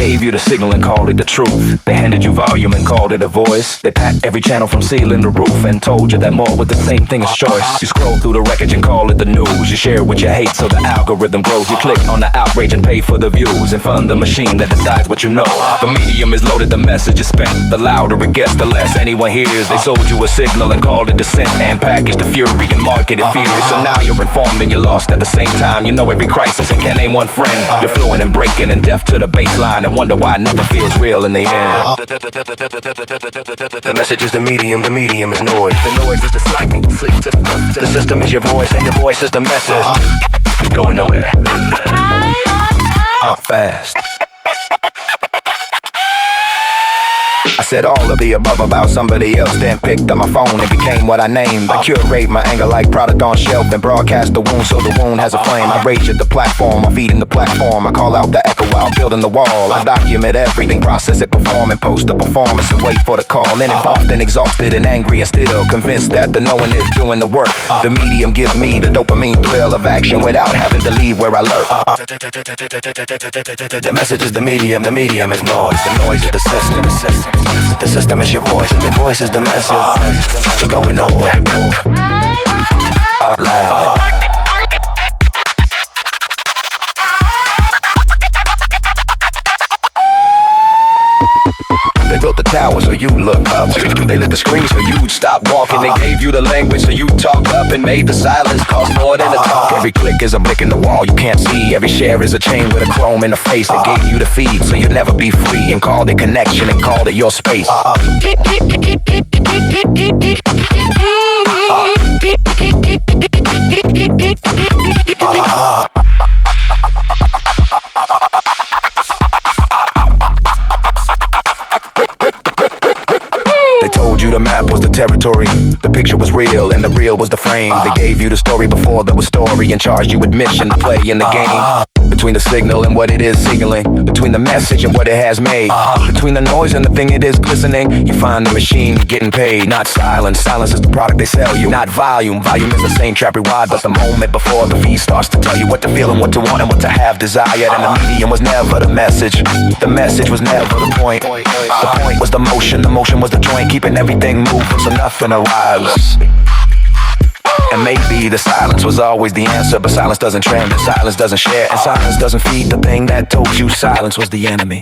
gave you the signal and called it the truth. They handed you volume and called it a voice. They packed every channel from ceiling to roof and told you that more was the same thing as choice. You scroll through the wreckage and call it the news. You share what you hate so the algorithm grows. You click on the outrage and pay for the views and fund the machine that decides what you know. The medium is loaded, the message is spent. The louder it gets, the less anyone hears. They sold you a signal and called it dissent and packaged the fury and marketed fear. So now you're informed and you're lost at the same time. You know every crisis and can't name one friend. You're fluent and breaking and deaf to the baseline and wonder why nothing feels real in the end. The message is the medium is noise. The noise is the sight. The system is your voice and your voice is the message. Going nowhere. I'm fast. I said all of the above about somebody else, then picked up my phone and became what I named. I curate my anger like product on shelf and broadcast the wound so the wound has a flame. I rage at the platform, I'm feeding the platform. I call out the echo while building the wall. I document everything, process it, perform and post the performance and wait for the call. And if often exhausted and angry and still convinced that the knowing is doing the work. The medium gives me the dopamine thrill of action without having to leave where I lurk. The message is the medium is noise. The noise is the system. The system is your voice, and your voice is the message. You're going nowhere. Out loud. They built the tower so you look up. They lit the screen so you'd stop walking. They gave you the language so you talk up and made the silence cost more than a talk. Every click is a brick in the wall you can't see. Every share is a chain with a chrome in the face. They gave you the feed so you'd never be free and called it connection and called it your space. They told you the map was the territory, the picture was real and the real was the frame. They gave you the story before there was story and charged you with mission to play in the game. Between the signal and what it is signaling, between the message and what it has made, between the noise and the thing it is glistening, you find the machine getting paid. Not silence, silence is the product they sell you. Not volume, volume is the same trap rewired, but the moment before the feed starts to tell you what to feel and what to want and what to have desired. And the medium was never the message was never the point. The point was the motion was the joint, keeping everything moving so nothing arrives. And maybe the silence was always the answer, but silence doesn't trend, and silence doesn't share, and silence doesn't feed the thing that told you silence was the enemy.